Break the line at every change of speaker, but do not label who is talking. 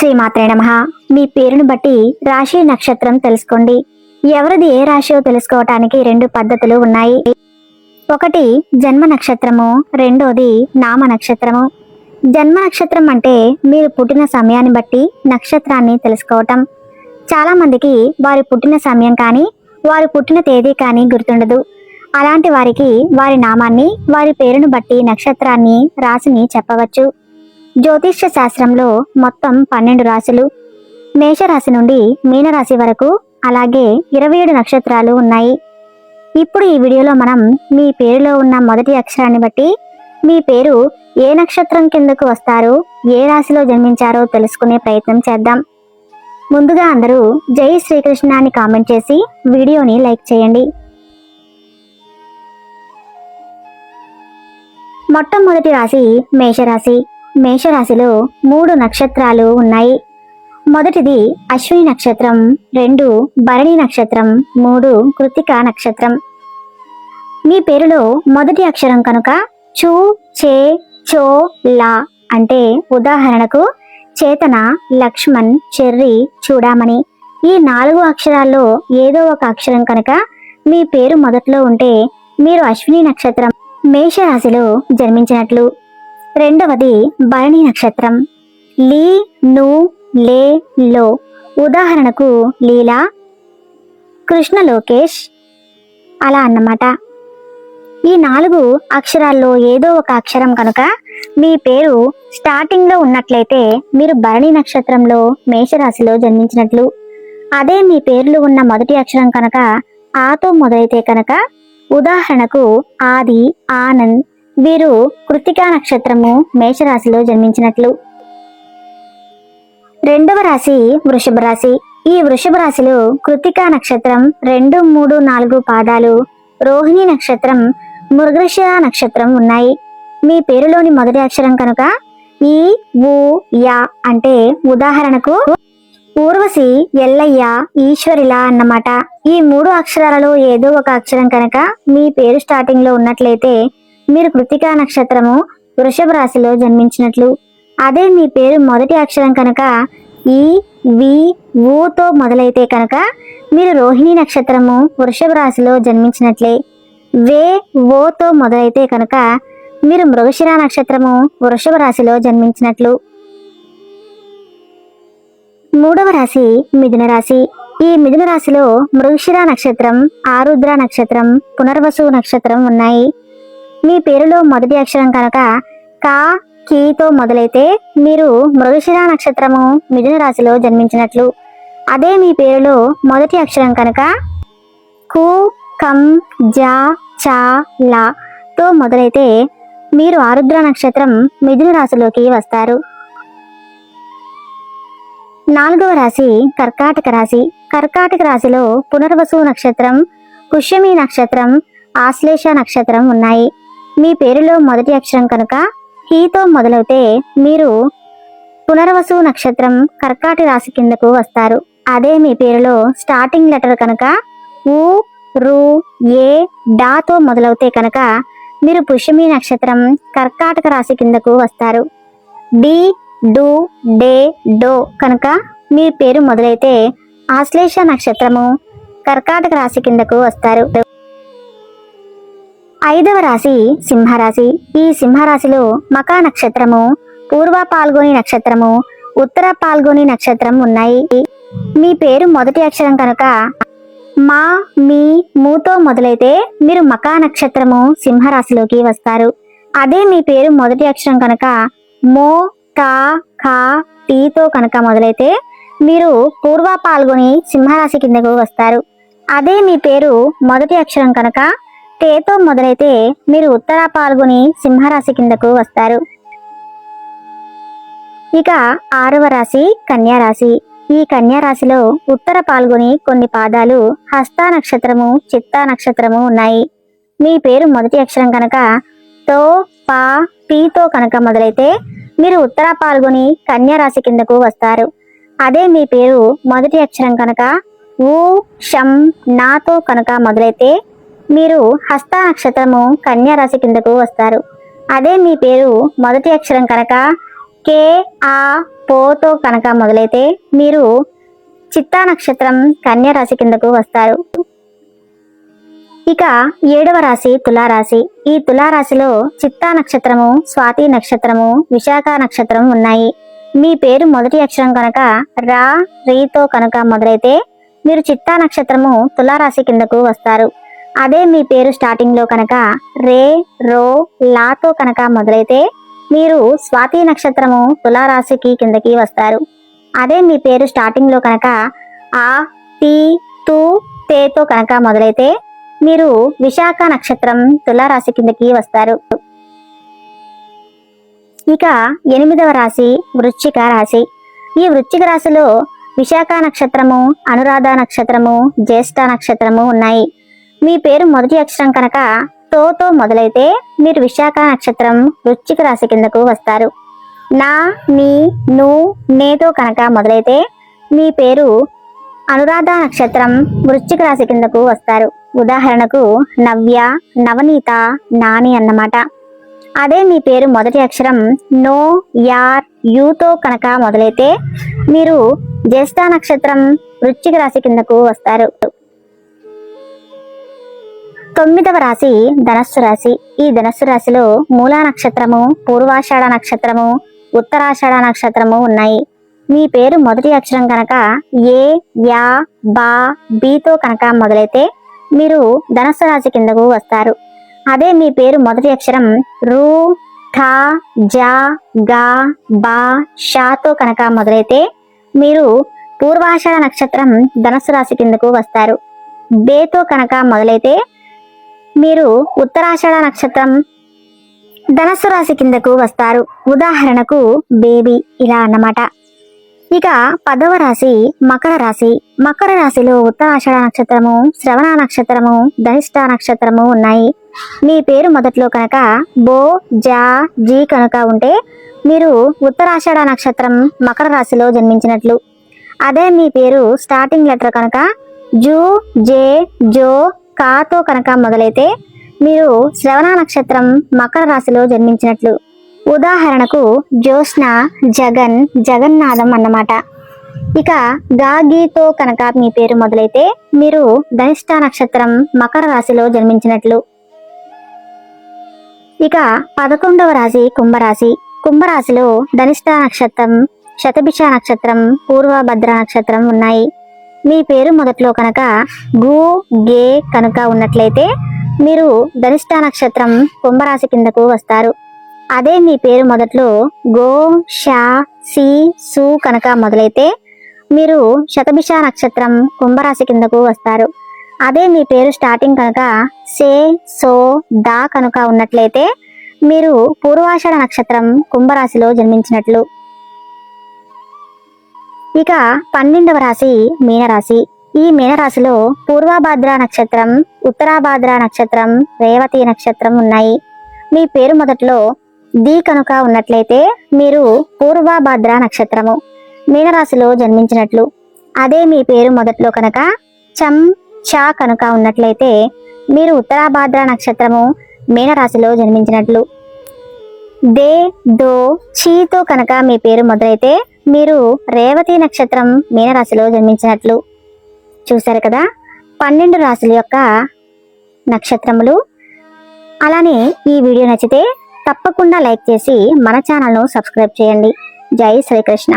శ్రీమాత్రే నమః. మీ పేరును బట్టి రాశి నక్షత్రం తెలుసుకోండి. ఎవరిది ఏ రాశియో తెలుసుకోవటానికి రెండు పద్ధతులు ఉన్నాయి. ఒకటి జన్మ నక్షత్రము, రెండోది నామ నక్షత్రము. జన్మ నక్షత్రం అంటే మీరు పుట్టిన సమయాన్ని బట్టి నక్షత్రాన్ని తెలుసుకోవటం. చాలా మందికి వారి పుట్టిన సమయం కానీ వారి పుట్టిన తేదీ కానీ గుర్తుండదు. అలాంటి వారికి వారి నామాన్ని, వారి పేరును బట్టి నక్షత్రాన్ని, రాశిని చెప్పవచ్చు. జ్యోతిష్య శాస్త్రంలో మొత్తం 12 రాశులు, మేషరాశి నుండి మీనరాశి వరకు, అలాగే 27 నక్షత్రాలు ఉన్నాయి. ఇప్పుడు ఈ వీడియోలో మనం మీ పేరులో ఉన్న మొదటి అక్షరాన్ని బట్టి మీ పేరు ఏ నక్షత్రం కిందకు వస్తారో, ఏ రాశిలో జన్మించారో తెలుసుకునే ప్రయత్నం చేద్దాం. ముందుగా అందరూ జై శ్రీకృష్ణ అని కామెంట్ చేసి వీడియోని లైక్ చేయండి. మొట్టమొదటి రాశి మేషరాశి. మేషరాశిలో 3 నక్షత్రాలు ఉన్నాయి. మొదటిది అశ్విని నక్షత్రం, 2 భరణి నక్షత్రం, 3 కృత్తిక నక్షత్రం. మీ పేరులో మొదటి అక్షరం కనుక చూ, చే, చో, లా అంటే ఉదాహరణకు చేతన, లక్ష్మణ్, చెర్రి, చూడామణి. ఈ 4 అక్షరాల్లో ఏదో ఒక అక్షరం కనుక మీ పేరు మొదట్లో ఉంటే మీరు అశ్విని నక్షత్రం, మేషరాశిలో జన్మించినట్లు. రెండవది భరణి నక్షత్రం, లీ, ను, లే, లో. ఉదాహరణకు లీలా, కృష్ణ లోకేష్ అలా అన్నమాట. ఈ 4 అక్షరాల్లో ఏదో ఒక అక్షరం కనుక మీ పేరు స్టార్టింగ్ లో ఉన్నట్లయితే మీరు భరణి నక్షత్రంలో మేషరాశిలో జన్మించినట్లు. అదే మీ పేర్లు ఉన్న మొదటి అక్షరం కనుక ఆతో మొదలైతే కనుక ఉదాహరణకు ఆది, ఆనంద్, వీరు కృత్తికా నక్షత్రము మేషరాశిలో జన్మించినట్లు. రెండవ రాశి వృషభ రాశి. ఈ వృషభ రాశిలో కృత్తికా నక్షత్రం 2, 3, 4 పాదాలు, రోహిణి నక్షత్రం, మృగశిర నక్షత్రం ఉన్నాయి. మీ పేరులోని మొదటి అక్షరం కనుక ఈ, ఊ, యా అంటే ఉదాహరణకు ఊర్వశి, ఎల్లయ్య, ఈశ్వరిలా అన్నమాట. ఈ 3 అక్షరాలలో ఏదో ఒక అక్షరం కనుక మీ పేరు స్టార్టింగ్ లో ఉన్నట్లయితే మీరు కృత్తికా నక్షత్రము వృషభ రాశిలో జన్మించినట్లు. అదే మీ పేరు మొదటి అక్షరం కనుక ఈ, వి, ఊతో మొదలైతే కనుక మీరు రోహిణి నక్షత్రము వృషభ రాశిలో జన్మించినట్లే. వే, ఓతో మొదలైతే కనుక మీరు మృగశిర నక్షత్రము వృషభ రాశిలో జన్మించినట్లు. మూడవ రాశి మిథున రాశి. ఈ మిథున రాశిలో మృగశిర నక్షత్రం, ఆరుద్ర నక్షత్రం, పునర్వసు నక్షత్రం ఉన్నాయి. మీ పేరులో మొదటి అక్షరం కనుక కా, కీతో మొదలైతే మీరు మృగశిర నక్షత్రము మిథున రాశిలో జన్మించినట్లు. అదే మీ పేరులో మొదటి అక్షరం కనుక కు, కం, జా, చా, లా తో మొదలైతే మీరు ఆరుద్ర నక్షత్రం మిథున రాశిలోకి వస్తారు. నాలుగవ రాశి కర్కాటక రాశి. కర్కాటక రాశిలో పునర్వసు నక్షత్రం, పుష్యమి నక్షత్రం, ఆశ్లేష నక్షత్రం ఉన్నాయి. మీ పేరులో మొదటి అక్షరం కనుక హీతో మొదలవుతే మీరు పునర్వసు నక్షత్రం కర్కాటక రాశి కిందకు వస్తారు. అదే మీ పేరులో స్టార్టింగ్ లెటర్ కనుక ఊ, రు, ఏ, డాతో మొదలవుతే కనుక మీరు పుష్యమి నక్షత్రం కర్కాటక రాశి కిందకు వస్తారు. డి, డు, డే, డో కనుక మీ పేరు మొదలైతే ఆశ్లేష నక్షత్రము కర్కాటక రాశి కిందకు వస్తారు. ఐదవ రాశి సింహరాశి. ఈ సింహరాశిలో మకా నక్షత్రము, పూర్వ పాల్గొని నక్షత్రము, ఉత్తర పాల్గొని నక్షత్రం ఉన్నాయి. మీ పేరు మొదటి అక్షరం కనుక మా, మీ, మూతో మొదలైతే మీరు మకా నక్షత్రము సింహరాశిలోకి వస్తారు. అదే మీ పేరు మొదటి అక్షరం కనుక మో, తా, ఖా, టీతో కనుక మొదలైతే మీరు పూర్వ పాల్గొని సింహరాశి కిందకు వస్తారు. అదే మీ పేరు మొదటి అక్షరం కనుక తేతో మొదలైతే మీరు ఉత్తర పాల్గొని సింహరాశి కిందకు వస్తారు. ఇక ఆరవ రాశి కన్యా రాశి. ఈ కన్యా రాశిలో ఉత్తర పాల్గొని కొన్ని పాదాలు, హస్త నక్షత్రము, చిత్తా నక్షత్రము ఉన్నాయి. మీ పేరు మొదటి అక్షరం కనుక తో, పా, పీతో కనుక మొదలైతే మీరు ఉత్తర పాల్గొని కన్యా రాశి కిందకు వస్తారు. అదే మీ పేరు మొదటి అక్షరం కనుక ఊ, షం, నాతో కనుక మొదలైతే మీరు హస్త నక్షత్రము కన్యా రాశి కిందకు వస్తారు. అదే మీ పేరు మొదటి అక్షరం కనుక కే, ఆ, పోతో కనుక మొదలైతే మీరు చిత్తా నక్షత్రం కన్యా రాశి కిందకు వస్తారు. ఇక 7వ రాశి తులారాశి. ఈ తులారాశిలో చిత్తా నక్షత్రము, స్వాతి నక్షత్రము, విశాఖ నక్షత్రం ఉన్నాయి. మీ పేరు మొదటి అక్షరం కనుక రా, రీతో కనుక మొదలైతే మీరు చిత్తా నక్షత్రము తులారాశి కిందకు వస్తారు. అదే మీ పేరు స్టార్టింగ్ లో కనుక రే, రో, లాతో కనుక మొదలైతే మీరు స్వాతి నక్షత్రము తులారాశికి కిందకి వస్తారు. అదే మీ పేరు స్టార్టింగ్ లో కనుక ఆ, తి, తు, తేతో కనుక మొదలైతే మీరు విశాఖ నక్షత్రం తులారాశి కిందకి వస్తారు. ఇక 8వ రాశి వృశ్చిక రాశి. ఈ వృశ్చిక రాశిలో విశాఖ నక్షత్రము, అనురాధ నక్షత్రము, జ్యేష్ఠ నక్షత్రము ఉన్నాయి. మీ పేరు మొదటి అక్షరం కనుక తోతో మొదలైతే మీరు విశాఖ నక్షత్రం వృశ్చిక రాశి కిందకు వస్తారు. నా, నీ, ను, నేతో కనుక మొదలైతే మీ పేరు అనురాధ నక్షత్రం వృశ్చిక రాశి కిందకు వస్తారు. ఉదాహరణకు నవ్య, నవనీత, నాని అన్నమాట. అదే మీ పేరు మొదటి అక్షరం నో, యార్, యూతో కనుక మొదలైతే మీరు జ్యేష్ఠ నక్షత్రం వృశ్చిక రాశి కిందకు వస్తారు. 9వ రాశి ధనస్సు రాశి. ఈ ధనస్సు రాశిలో మూలా నక్షత్రము, పూర్వాషాఢ నక్షత్రము, ఉత్తరాషాఢ నక్షత్రము ఉన్నాయి. మీ పేరు మొదటి అక్షరం కనుక ఏ, యా, బా, బీతో కనుక మొదలైతే మీరు ధనస్సు రాశి కిందకు వస్తారు. అదే మీ పేరు మొదటి అక్షరం రు, ఠ, జ, గ, బా, షాతో కనుక మొదలైతే మీరు పూర్వాషాఢ నక్షత్రం ధనస్సు రాశి కిందకు వస్తారు. బేతో కనుక మొదలైతే మీరు ఉత్తరాషాఢ నక్షత్రం ధనస్సు రాశి కిందకు వస్తారు. ఉదాహరణకు బేబీ ఇలా అన్నమాట. ఇక 10వ రాశి మకర రాశి. మకర రాశిలో ఉత్తరాషాఢ నక్షత్రము, శ్రవణ నక్షత్రము, ధనిష్ట నక్షత్రము ఉన్నాయి. మీ పేరు మొదట్లో కనుక బో, జా, జీ కనుక ఉంటే మీరు ఉత్తరాషాఢ నక్షత్రం మకర రాశిలో జన్మించినట్లు. అదే మీ పేరు స్టార్టింగ్ లెటర్ కనుక జూ, జే, జో, కాతో కనుక మొదలైతే మీరు శ్రవణ నక్షత్రం మకర రాశిలో జన్మించినట్లు. ఉదాహరణకు జ్యోత్స్న, జగన్, జగన్నాథం అన్నమాట. ఇక గాగీతో కనుక మీ పేరు మొదలైతే మీరు ధనిష్ట నక్షత్రం మకర రాశిలో జన్మించినట్లు. ఇక 11వ రాశి కుంభరాశి. కుంభరాశిలో ధనిష్ట నక్షత్రం, శతభిష నక్షత్రం, పూర్వభద్ర నక్షత్రం ఉన్నాయి. మీ పేరు మొదట్లో కనుక గు, గే కనుక ఉన్నట్లయితే మీరు ధనిష్ట నక్షత్రం కుంభరాశి కిందకు వస్తారు. అదే మీ పేరు మొదట్లో గో, షా, సి, సు కనుక మొదలైతే మీరు శతభిష నక్షత్రం కుంభరాశి కిందకు వస్తారు. అదే మీ పేరు స్టార్టింగ్ కనుక సే, సో, దా కనుక ఉన్నట్లయితే మీరు పూర్వాషాఢ నక్షత్రం కుంభరాశిలో జన్మించినట్లు. ఇక 12వ రాశి మీనరాశి. ఈ మీనరాశిలో పూర్వభాద్ర నక్షత్రం, ఉత్తరాభాద్ర నక్షత్రం, రేవతి నక్షత్రం ఉన్నాయి. మీ పేరు మొదట్లో ది కనుక ఉన్నట్లయితే మీరు పూర్వభాద్ర నక్షత్రము మీనరాశిలో జన్మించినట్లు. అదే మీ పేరు మొదట్లో కనుక చం, చా కనుక ఉన్నట్లయితే మీరు ఉత్తరాభాద్ర నక్షత్రము మీనరాశిలో జన్మించినట్లు. దే, దో, చీతో కనుక మీ పేరు మొదలైతే మీరు రేవతి నక్షత్రం మీనరాశిలో జన్మించినట్లు. చూశారు కదా 12 రాశుల యొక్క నక్షత్రములు. అలానే ఈ వీడియో నచ్చితే తప్పకుండా లైక్ చేసి మన ఛానల్ను సబ్స్క్రైబ్ చేయండి. జై శ్రీకృష్ణ.